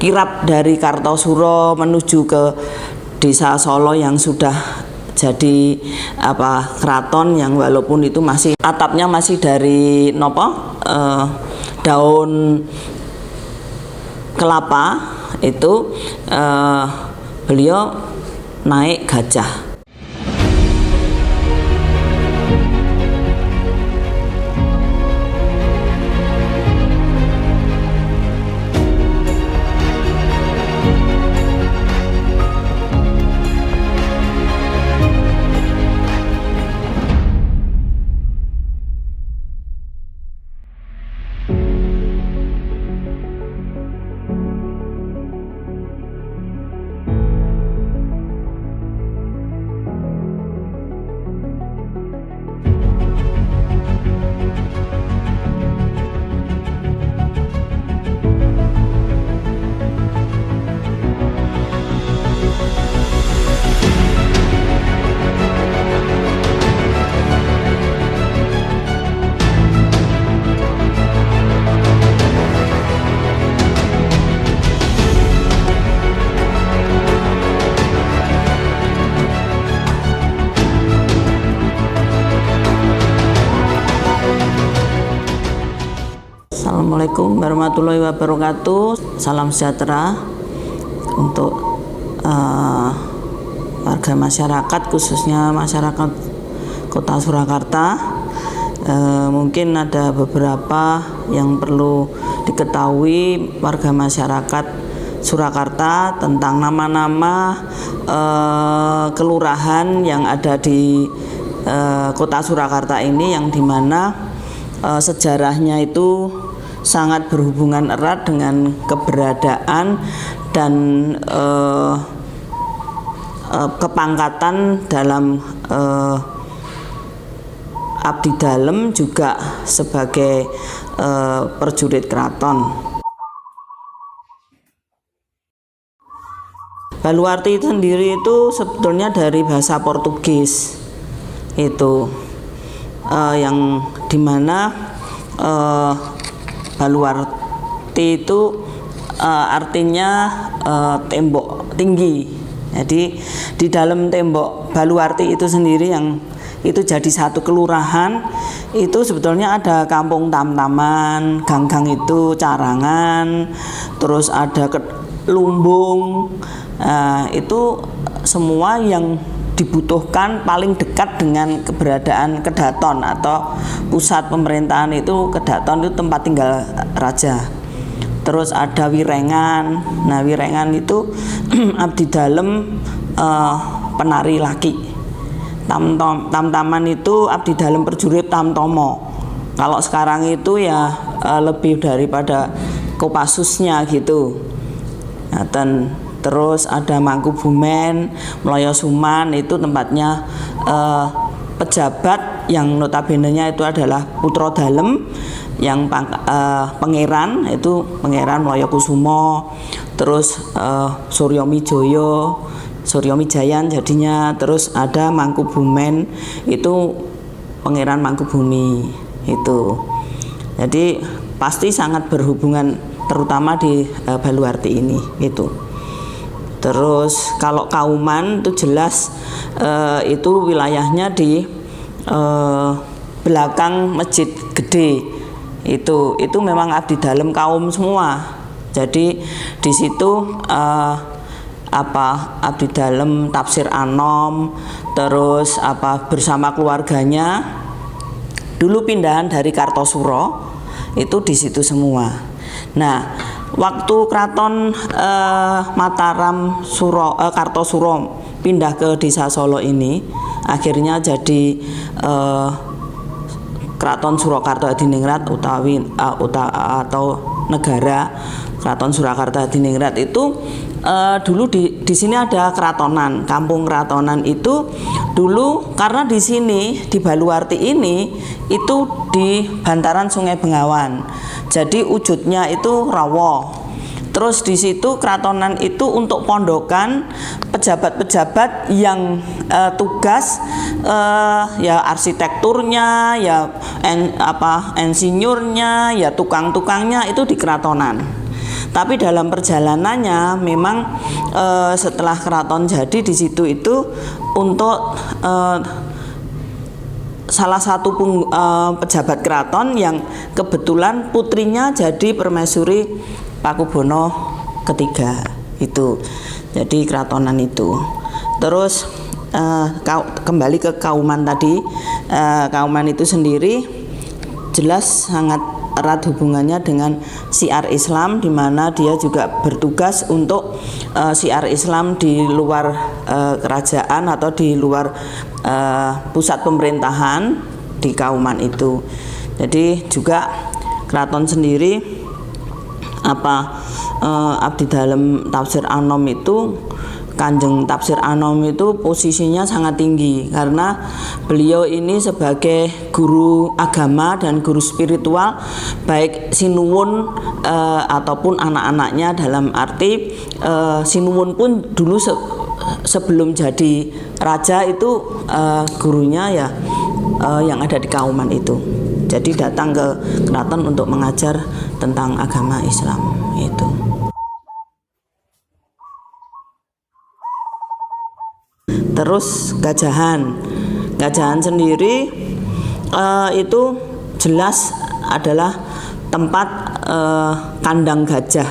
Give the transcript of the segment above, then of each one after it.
kirap dari Kartosuro menuju ke Desa Solo yang sudah jadi keraton, yang walaupun itu masih atapnya masih dari daun kelapa, itu beliau naik gajah. Assalamualaikum warahmatullahi wabarakatuh. Salam sejahtera untuk warga masyarakat, khususnya masyarakat Kota Surakarta. Mungkin ada beberapa yang perlu diketahui warga masyarakat Surakarta tentang nama-nama kelurahan yang ada di Kota Surakarta ini, yang dimana sejarahnya itu sangat berhubungan erat dengan keberadaan dan kepangkatan dalam abdi dalem juga sebagai prajurit keraton. Baluarti sendiri itu sebetulnya dari bahasa Portugis, itu yang dimana baluarti itu artinya tembok tinggi. Jadi di dalam tembok baluarti itu sendiri, yang itu jadi satu kelurahan, itu sebetulnya ada kampung Tamtaman, gang-gang itu carangan, terus ada lumbung. Itu semua yang dibutuhkan paling dekat dengan keberadaan Kedaton atau pusat pemerintahan itu. Kedaton itu tempat tinggal raja. Terus ada Wirengan. Nah, Wirengan itu abdi dalem penari laki. Tamtaman itu abdi dalem prajurit tamtomo. Kalau sekarang itu ya lebih daripada Kopassusnya gitu. Nah, terus ada Mangkubumen, Mloyosuman, itu tempatnya pejabat yang notabene-nya itu adalah putra dalem, yang pangeran, itu Pangeran Mloyokusumo, terus Suryomijayan jadinya, terus ada Mangkubumen, itu Pangeran Mangkubumi itu. Jadi pasti sangat berhubungan, terutama di Baluarti ini itu. Terus kalau Kauman itu jelas itu wilayahnya di belakang Masjid Gede. Itu memang abdi dalem kaum semua. Jadi di situ abdi dalem Tafsir Anom, terus bersama keluarganya. Dulu pindahan dari Kartosuro itu di situ semua. Nah, waktu keraton Mataram Kartosuro pindah ke Desa Solo ini, akhirnya jadi Keraton Surakarta Hadiningrat atau negara Keraton Surakarta Hadiningrat itu dulu di sini ada keratonan, kampung keratonan itu dulu, karena di sini di Baluarti ini itu di bantaran Sungai Bengawan. Jadi wujudnya itu rawa. Terus di situ keratonan itu untuk pondokan pejabat-pejabat yang tugas ya arsitekturnya, ya insinyurnya, ya tukang-tukangnya itu di keratonan. Tapi dalam perjalanannya memang setelah keraton jadi di situ itu untuk salah satu pejabat keraton yang kebetulan putrinya jadi permaisuri Pakubono ketiga itu, jadi keratonan itu. Terus kembali ke Kauman tadi, Kauman itu sendiri jelas sangat erat hubungannya dengan syiar Islam, di mana dia juga bertugas untuk syiar Islam di luar kerajaan atau di luar pusat pemerintahan di Kauman itu. Jadi juga keraton sendiri abdi dalam Tafsir Anom itu, Kanjeng Tafsir Anom itu posisinya sangat tinggi karena beliau ini sebagai guru agama dan guru spiritual baik Sinuwun ataupun anak-anaknya, dalam arti Sinuwun pun dulu sebelum jadi raja itu gurunya ya yang ada di Kauman itu. Jadi datang ke keraton untuk mengajar tentang agama Islam itu. Terus Gajahan sendiri itu jelas adalah tempat kandang gajah.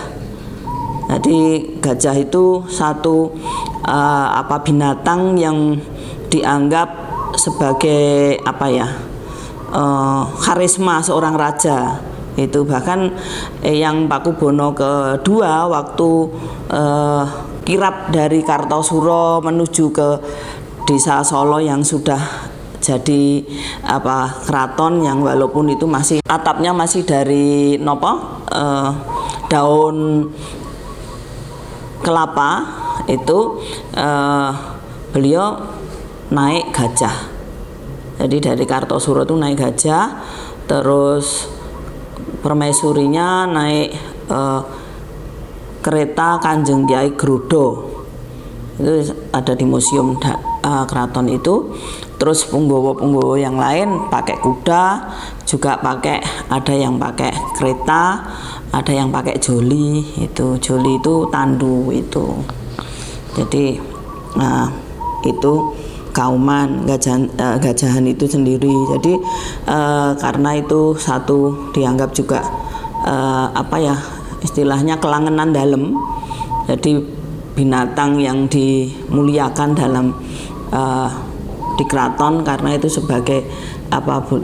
Jadi gajah itu satu binatang yang dianggap sebagai karisma seorang raja. Itu bahkan yang Pakubono kedua waktu kirap dari Kartosuro menuju ke desa Solo yang sudah jadi keraton, yang walaupun itu masih atapnya masih dari daun kelapa itu, beliau naik gajah. Jadi dari Kartosuro itu naik gajah, terus permaisurinya naik kereta Kanjeng Kiai Grodo, itu ada di museum keraton itu. Terus punggawa-punggawa yang lain pakai kuda, juga ada yang pakai kereta, ada yang pakai joli. Joli itu tandu itu. Jadi itu Kauman, Gajahan itu sendiri. Jadi karena itu satu dianggap juga istilahnya kelangenan dalam, jadi binatang yang dimuliakan dalam di keraton, karena itu sebagai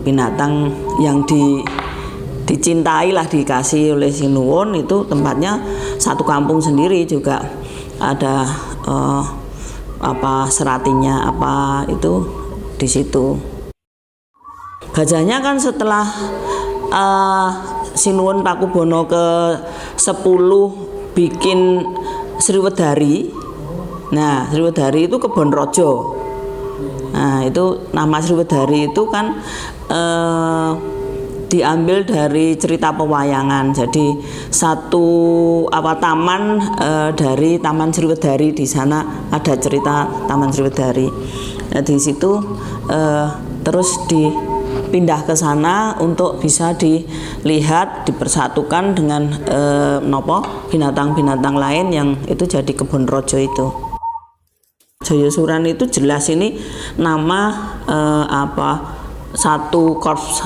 binatang yang dicintai lah, dikasih oleh Sinuwun. Itu tempatnya satu kampung sendiri, juga ada seratinya itu di situ. Gajahnya kan setelah Sinuwun Pakubono ke-10 bikin Sriwedari. Nah, Sriwedari itu Kebon Rojo. Nah, itu nama Sriwedari itu kan diambil dari cerita pewayangan. Jadi satu taman dari Taman Sriwedari, di sana ada cerita Taman Sriwedari. Nah, di situ terus dipindah ke sana untuk bisa dilihat, dipersatukan dengan binatang-binatang lain yang itu jadi Kebon Rojo itu. Jayasuran itu jelas ini nama satu korps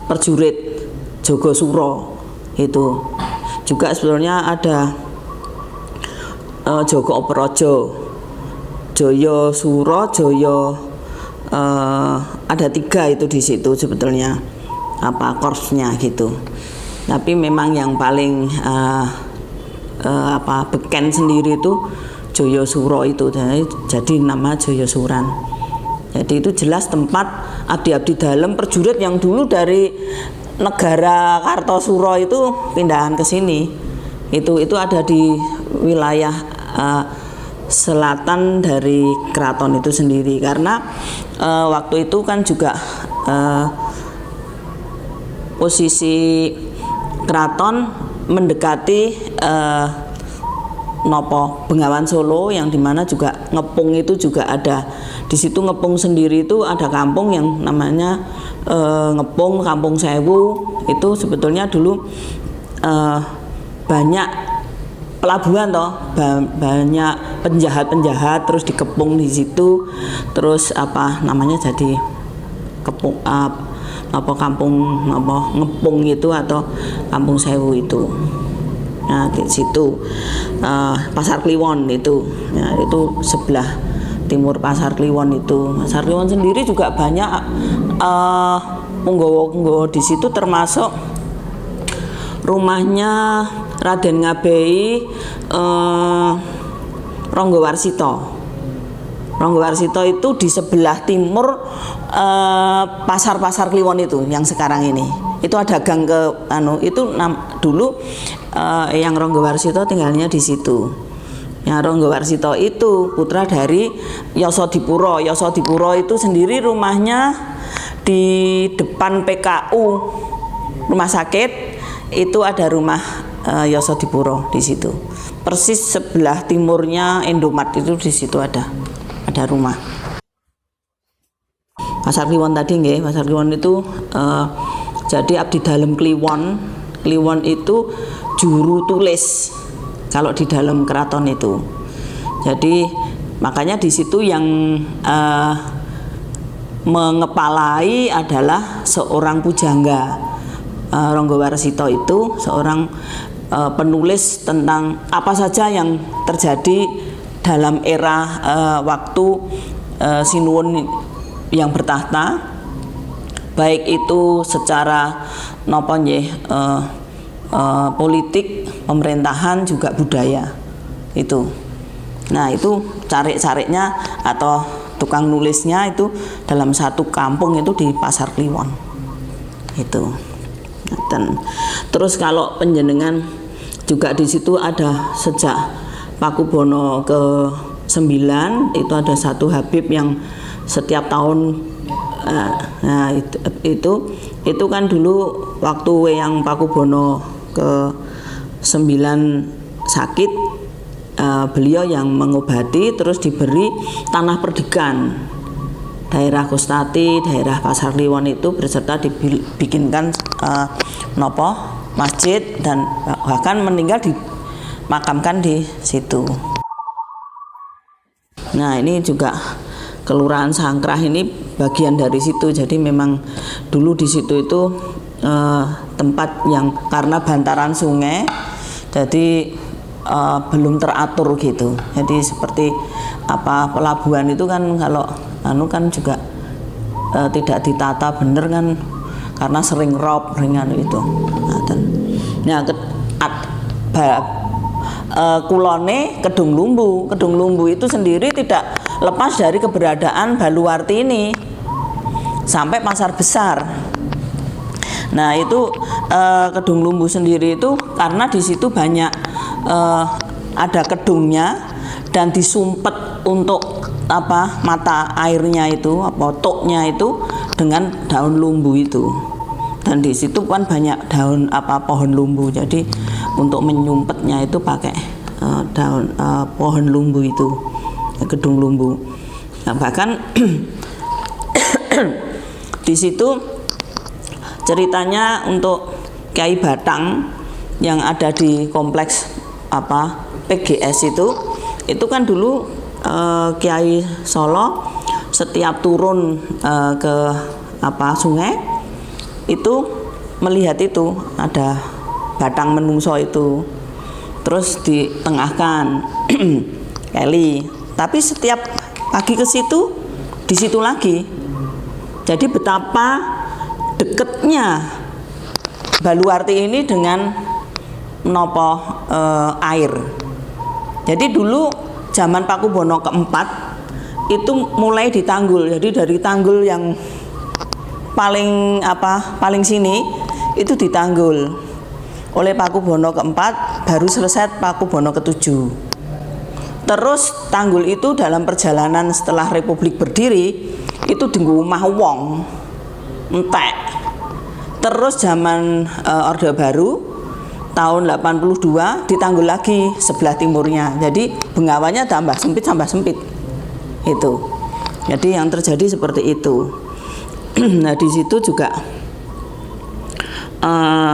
prajurit Jogosuro itu. Juga sebetulnya ada Jogo Oprojo, Jayasura, ada 3 itu di situ sebetulnya korpsnya gitu. Tapi memang yang paling beken sendiri itu Jayasura itu, jadi nama Jayasuran. Jadi itu jelas tempat abdi-abdi dalam prajurit yang dulu dari negara Kartosuro itu pindahan ke sini. Itu ada di wilayah selatan dari keraton itu sendiri, karena waktu itu kan juga posisi keraton mendekati Bengawan Solo, yang dimana juga Ngepung itu juga ada. Di situ Ngepung sendiri itu ada kampung yang namanya Ngepung, Kampung Sewu. Itu sebetulnya dulu banyak pelabuhan toh, banyak penjahat-penjahat, terus dikepung di situ, terus apa namanya jadi kepung apa kampung apa ngepung itu atau kampung sewu itu. Nah di situ Pasar Kliwon itu, ya, itu sebelah timur Pasar Kliwon itu. Pasar Kliwon sendiri juga banyak punggawa-punggawa di situ, termasuk rumahnya Raden Ngabei Ronggowarsito. Ronggowarsito itu di sebelah timur pasar Kliwon itu yang sekarang ini. Itu ada gang ke dulu yang Ronggowarsito tinggalnya di situ. Yang Ronggowarsito itu putra dari Yasadipura. Yasadipura itu sendiri rumahnya di depan PKU rumah sakit, itu ada rumah Yasadipura di situ. Persis sebelah timurnya Indomaret itu di situ ada rumah. Pasar Kliwon tadi nggih, Pasar Kliwon itu jadi abdi dalam Kliwon. Kliwon itu juru tulis kalau di dalam keraton itu. Jadi makanya di situ yang mengepalai adalah seorang pujangga. Ronggowarsito itu seorang penulis tentang apa saja yang terjadi dalam era waktu Sinuwun yang bertahta, baik itu secara politik, pemerintahan, juga budaya itu. Nah itu carik-cariknya atau tukang nulisnya itu dalam satu kampung itu di Pasar Kliwon itu. Dan terus kalau penjenengan juga di situ ada sejak Pakubono ke-9 itu ada satu Habib yang setiap tahun itu kan dulu waktu yang Pakubono ke-9 sakit, beliau yang mengobati, terus diberi tanah perdikan. Daerah Kustati, daerah Pasar Kliwon itu berserta dibikinkan masjid dan bahkan meninggal dimakamkan di situ. Nah ini juga Kelurahan Sangkrah ini bagian dari situ. Jadi memang dulu di situ itu tempat yang karena bantaran sungai, jadi belum teratur gitu. Jadi seperti pelabuhan itu kan kalau kan juga tidak ditata bener kan karena sering rob ringan itu. Nah, kulone Kedung Lumbu. Kedung Lumbu itu sendiri tidak lepas dari keberadaan Baluwarti ini sampai Pasar Besar. Nah itu Kedung Lumbu sendiri itu karena di situ banyak ada kedungnya dan disumpet untuk mata airnya itu toknya itu dengan daun lumbu itu, dan di situ kan banyak daun pohon lumbu, jadi untuk menyumpetnya itu pakai daun pohon lumbu itu, Kedung Lumbu. Nah, bahkan di situ ceritanya untuk Kiai Batang yang ada di kompleks PGS itu kan dulu Kiai Solo setiap turun ke sungai itu melihat itu ada batang menungso itu, terus ditengahkan keli, tapi setiap pagi ke situ di situ lagi. Jadi betapa deketnya Baluwarti ini dengan air. Jadi dulu zaman Pakubono ke-4 itu mulai ditanggul. Jadi dari tanggul yang paling sini itu ditanggul oleh Pakubono ke-4, baru selesai Pakubono ke-7. Terus tanggul itu dalam perjalanan setelah Republik berdiri itu dienggo omah wong entek. Terus zaman Orde Baru tahun 82 ditanggul lagi sebelah timurnya. Jadi Bengawannya tambah sempit itu. Jadi yang terjadi seperti itu. Nah di situ juga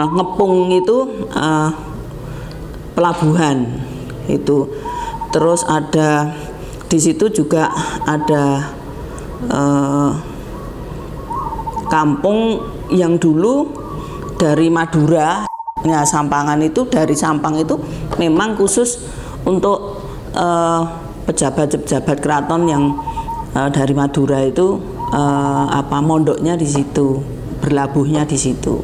ngepung itu pelabuhan itu. Terus ada di situ juga ada kampung yang dulu dari Madura. Nah, Sampangan itu dari Sampang itu memang khusus untuk pejabat-pejabat keraton yang dari Madura itu mondoknya di situ, berlabuhnya di situ.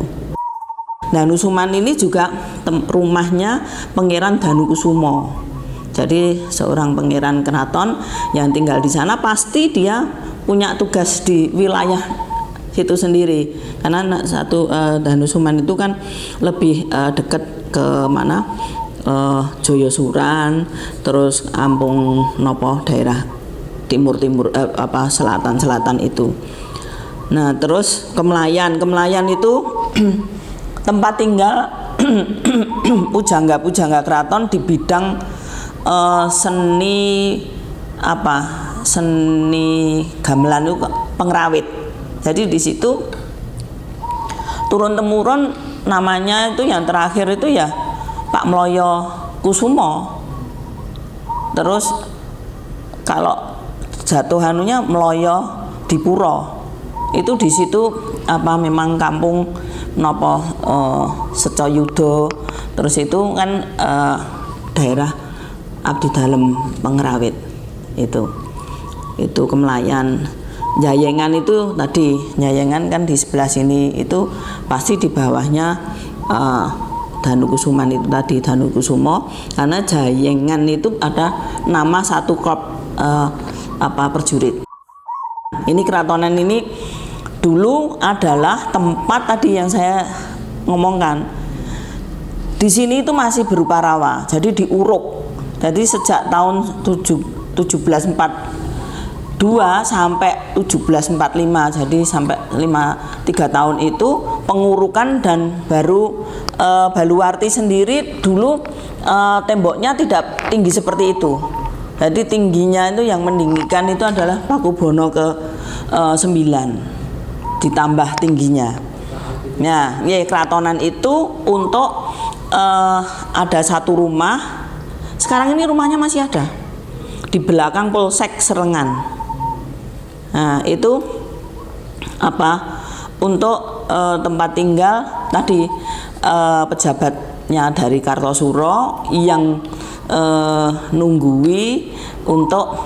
Danukusuman ini juga rumahnya Pangeran Danukusumo. Jadi seorang pangeran keraton yang tinggal di sana pasti dia punya tugas di wilayah situ sendiri. Karena satu Danukusuman itu kan lebih dekat ke mana? Joyosuran, terus Ampung nopo daerah timur selatan itu. Nah, terus Kemlayan itu tempat tinggal pujangga keraton di bidang seni gamelan itu pengrawit. Jadi di situ turun temurun namanya itu yang terakhir itu ya Pak Mloyo Kusumo. Terus kalau jatuhanunya Mloyo Dipuro. Itu di situ memang kampung nopo Secayuda. Terus itu kan daerah abdi dalem pengrawit itu Kemlayan. Jayengan itu tadi, Jayengan kan di sebelah sini itu pasti di bawahnya Danukusuman itu tadi, Danukusumo, karena Jayengan itu ada nama satu klub perjurit. Ini keratonan ini dulu adalah tempat tadi yang saya ngomongkan. Di sini itu masih berupa rawa, jadi diuruk. Jadi sejak tahun 1742 sampai 1745, jadi sampai 3 tahun itu pengurukan, dan baru Baluwarti sendiri dulu temboknya tidak tinggi seperti itu. Jadi tingginya itu yang meninggikan itu adalah Pakubono ke-9 ditambah tingginya. Nah, keratonan itu untuk ada satu rumah. Sekarang ini rumahnya masih ada di belakang Polsek Serengan. Nah, itu untuk tempat tinggal tadi pejabatnya dari Kartosuro yang nunggui untuk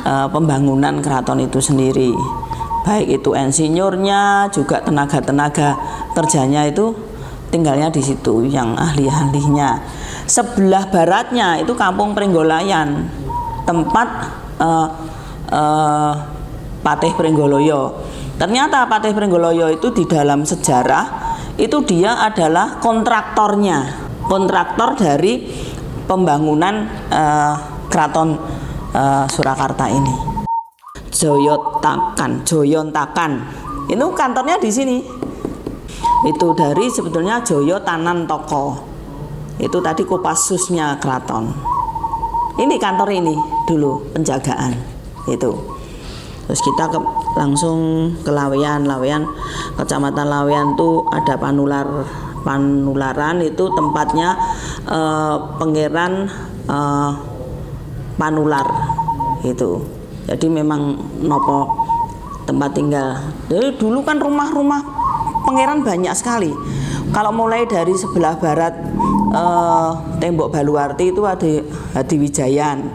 pembangunan keraton itu sendiri. Baik itu insinyurnya, juga tenaga-tenaga kerjanya itu tinggalnya di situ, yang ahli-ahlinya. Sebelah baratnya itu Kampung Pringgolayan, tempat Patih Pringgoloyo. Ternyata Patih Pringgoloyo itu di dalam sejarah itu dia adalah kontraktor dari pembangunan keraton Surakarta ini. Joyontakan itu kantornya di sini. Itu dari sebetulnya Joyo Tanan Toko. Itu tadi Kopassusnya keraton. Ini kantor ini dulu penjagaan itu. Terus kita langsung ke Laweyan, Kecamatan Laweyan tuh ada Panularan itu tempatnya Pangeran Panular itu. Jadi memang tempat tinggal. Jadi dulu kan rumah-rumah pangeran banyak sekali. Kalau mulai dari sebelah barat tembok Baluwarti itu ada Hadiwijayan,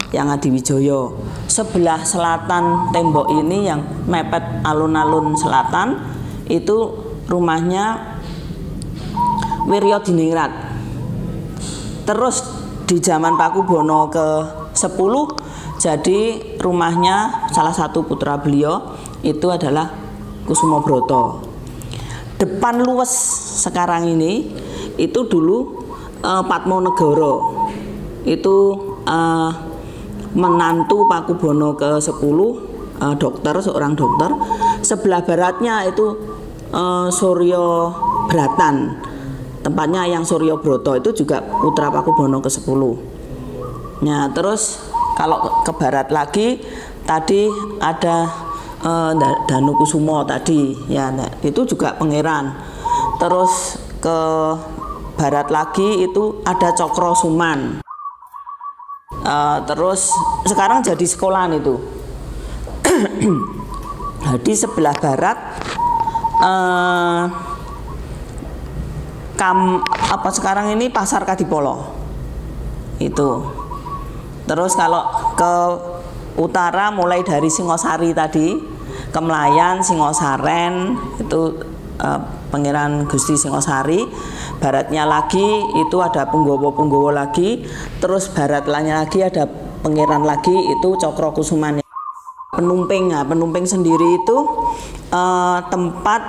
yang Hadiwijoyo. Sebelah selatan tembok ini yang mepet alun-alun selatan itu rumahnya Wiryo Diningrat. Terus di zaman Pakubono ke-10 jadi rumahnya salah satu putra beliau itu adalah Kusumo Broto. Depan luwes sekarang ini itu dulu Patmonegoro. Itu menantu Pakubono ke-10, seorang dokter. Sebelah baratnya itu Suryo Bratan. Tempatnya yang Suryo Broto itu juga putra Pakubono ke-10. Nah, terus kalau ke barat lagi tadi ada Danukusumo tadi ya, itu juga pangeran. Terus ke barat lagi itu ada Cokrosuman. Terus sekarang jadi sekolahan itu. Di sebelah barat sekarang ini Pasar Kadipolo itu. Terus kalau ke utara mulai dari Singosari tadi, Kemlayan, Singosaren itu Pangeran Gusti Singosari. Baratnya lagi itu ada Punggowo lagi. Terus baratnya lagi ada pangeran lagi itu Cokrokusuman. Penumping, Penumping sendiri itu tempat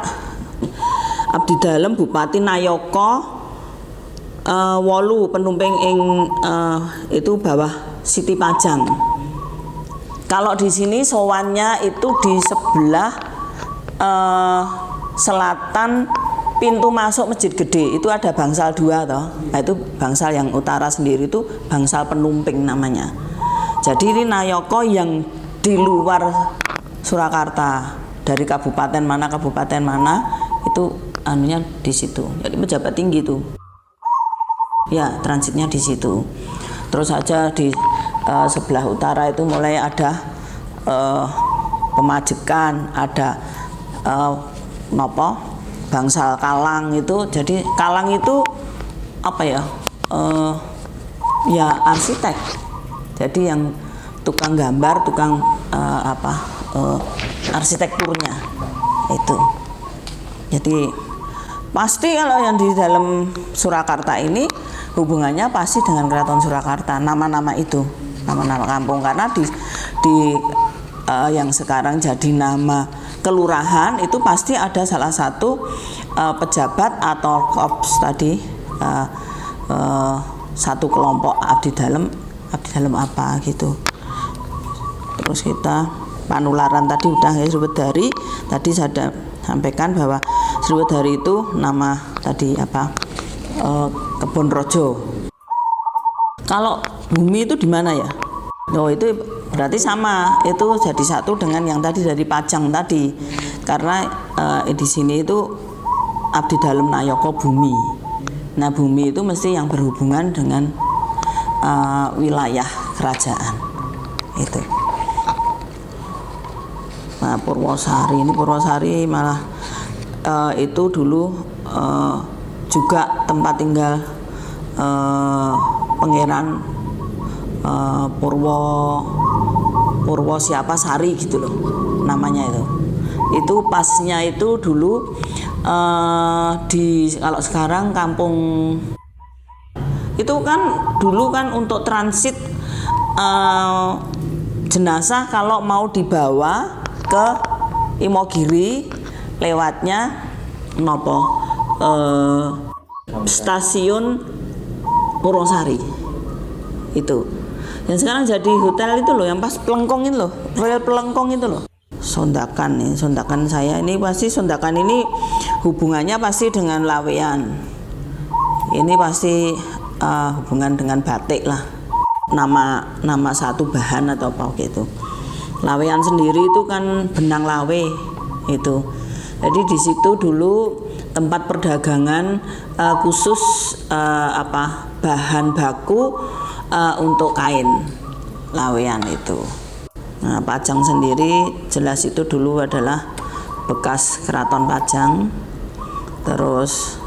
abdi dalem Bupati Nayaka wolu penumping ing itu bawah Siti Pajang. Kalau di sini sowannya itu di sebelah selatan pintu masuk Masjid Gede itu ada bangsal 2 toh. Nah, itu bangsal yang utara sendiri itu bangsal penumping namanya. Jadi ini Nayaka yang di luar Surakarta, dari kabupaten mana itu anunya di situ. Jadi pejabat tinggi itu. Ya, transitnya di situ. Terus aja di sebelah utara itu mulai ada Pemajekan, ada bangsal Kalang itu. Jadi Kalang itu apa ya? Ya arsitek. Jadi yang tukang gambar, tukang arsitekturnya itu. Jadi pasti kalau yang di dalam Surakarta ini hubungannya pasti dengan Keraton Surakarta, nama-nama itu, nama-nama kampung, karena di yang sekarang jadi nama kelurahan itu pasti ada salah satu pejabat atau korps tadi, satu kelompok abdi dalem apa gitu. Terus kita Panularan tadi udah ya, Sriwedari tadi saya sampaikan bahwa Sriwedari itu nama tadi Kebon Rojo. Kalau bumi itu di mana ya? Oh, itu berarti sama, itu jadi satu dengan yang tadi dari Pajang tadi, karena di sini itu abdi dalem Nayaka bumi. Nah, bumi itu mesti yang berhubungan dengan wilayah kerajaan itu. Nah, Purwosari malah itu dulu juga tempat tinggal Pangeran Purwo siapa Sari gitu loh namanya itu. Itu pasnya itu dulu kalau sekarang kampung itu kan dulu kan untuk transit jenazah kalau mau dibawa ke Imogiri lewatnya stasiun Purwosari itu. Yang sekarang jadi hotel itu loh, yang pas Pelengkong itu loh, rel Pelengkong itu loh. Sondakan saya ini pasti Sondakan ini hubungannya pasti dengan Lawean. Ini pasti hubungan dengan batik lah. Nama satu bahan atau apa gitu. Lawean sendiri itu kan benang lawe itu. Jadi di situ dulu tempat perdagangan khusus bahan baku untuk kain lawean itu. Nah, Pajang sendiri jelas itu dulu adalah bekas Keraton Pajang. Terus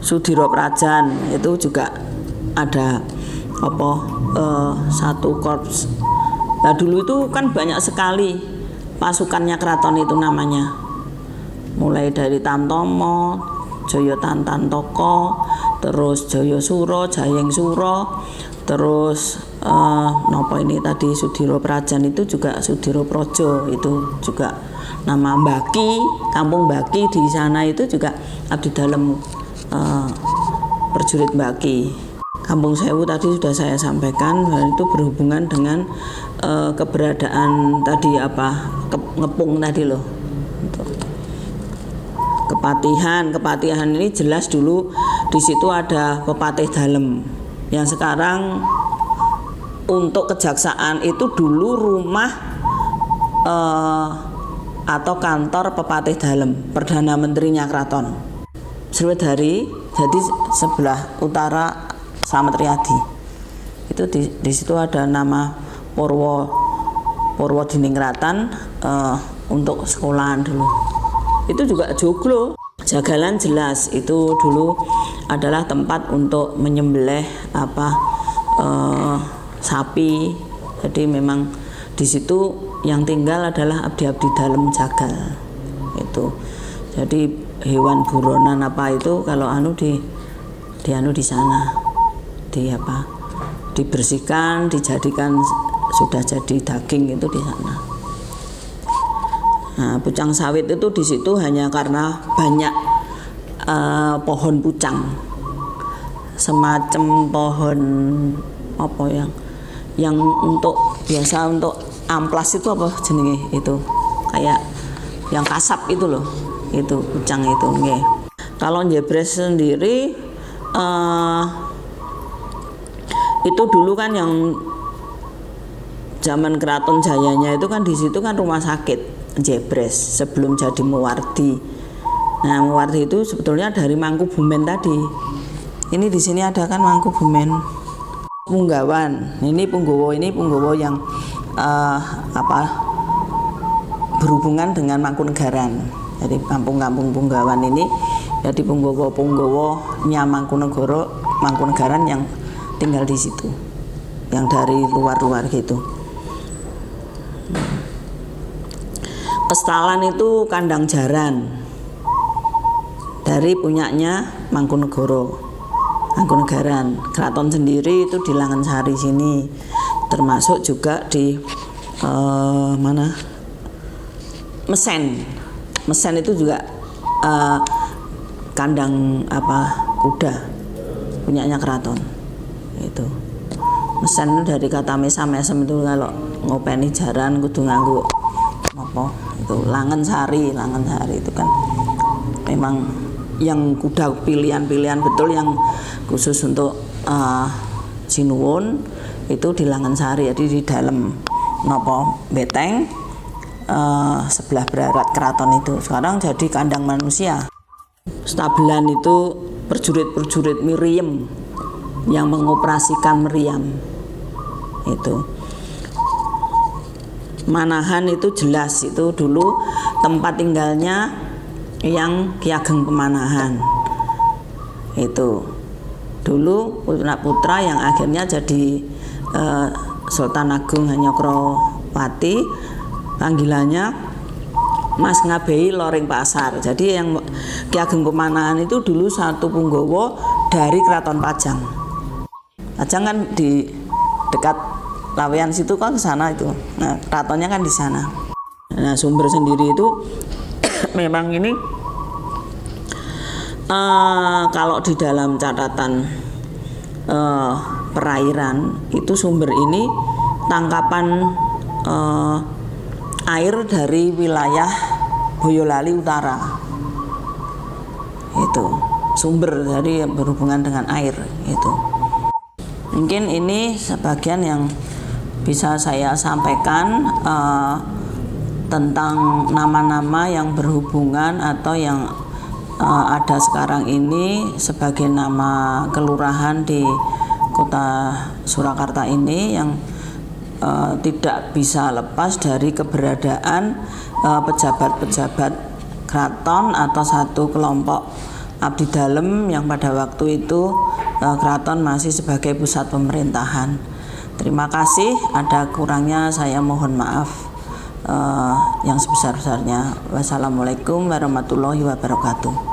Sudiro Prajan itu juga ada satu korps. Nah, dulu itu kan banyak sekali pasukannya keraton itu namanya. Mulai dari Tamtomo, Jaya Tantantoko, terus Jaya Suro, Jayeng Suro, terus ini tadi Sudiro Prajan itu juga Sudiro Projo, itu juga nama Mbaki, kampung Mbaki di sana itu juga abdi dalem prajurit Mbaki. Kampung Sewu tadi sudah saya sampaikan, itu berhubungan dengan keberadaan tadi ngepung tadi loh. Kepatihan ini jelas dulu di situ ada Pepatih Dalem. Yang sekarang untuk kejaksaan itu dulu rumah atau kantor Pepatih Dalem, Perdana Menterinya Keraton. Sriwedari Jadi sebelah utara Slamet Riyadi itu di situ ada nama Purwodininggratan untuk sekolahan dulu. Itu juga joglo. Jagalan jelas itu dulu adalah tempat untuk menyembelih sapi. Jadi memang di situ yang tinggal adalah abdi-abdi dalam jagal. Itu. Jadi hewan buronan itu kalau di sana dibersihkan, dijadikan sudah jadi daging itu di sana. Nah, pucang sawit itu di situ hanya karena banyak pohon pucang, semacam pohon yang biasa untuk amplas itu jenenge itu kayak yang kasap itu loh, itu pucang itu nggih. Kalau Jebres sendiri itu dulu kan yang zaman Keraton Jayanya itu kan di situ kan rumah sakit Jebres sebelum jadi Muwardi. Nah, Muwardi itu sebetulnya dari Mangkubumen tadi. Ini di sini ada kan Mangkubumen. Punggawan. Ini Punggowo yang berhubungan dengan Mangkunegaran. Jadi kampung-kampung Punggawan ini jadi Punggowo-Punggowonya Mangkunegaran yang tinggal di situ, yang dari luar-luar gitu. Kestalan itu kandang jaran dari punyanya Mangkunegaran. Keraton sendiri itu di Langensari sini, termasuk juga di Mesen itu juga kandang kuda punyanya keraton. Itu Mesen itu dari kata mesem itu kalau ngopeni jaran kudu nganggo itu Langensari itu kan memang yang kuda pilihan betul yang khusus untuk Sinuwun itu di Langensari. Jadi di dalam beteng sebelah barat keraton itu sekarang jadi kandang manusia. Stabelan itu perjurit Miriam yang mengoperasikan meriam itu. Manahan itu jelas itu dulu tempat tinggalnya yang Ki Ageng Pemanahan. Itu dulu putra yang akhirnya jadi Sultan Agung Hanyakrowati, panggilannya Mas Ngabei Loring Pasar. Jadi yang Ki Ageng Pemanahan itu dulu satu punggawa dari Keraton Pajang. Pajang kan di dekat Laweyan situ kan ke sana itu. Nah, keratonnya kan di sana. Nah, sumber sendiri itu memang ini kalau di dalam catatan perairan itu sumber ini tangkapan air dari wilayah Boyolali Utara. Itu sumber dari berhubungan dengan air itu. Mungkin ini sebagian yang bisa saya sampaikan tentang nama-nama yang berhubungan atau yang ada sekarang ini sebagai nama kelurahan di Kota Surakarta ini yang tidak bisa lepas dari keberadaan pejabat-pejabat keraton atau satu kelompok abdi dalem yang pada waktu itu keraton masih sebagai pusat pemerintahan. Terima kasih, ada kurangnya saya mohon maaf yang sebesar-besarnya. Wassalamualaikum warahmatullahi wabarakatuh.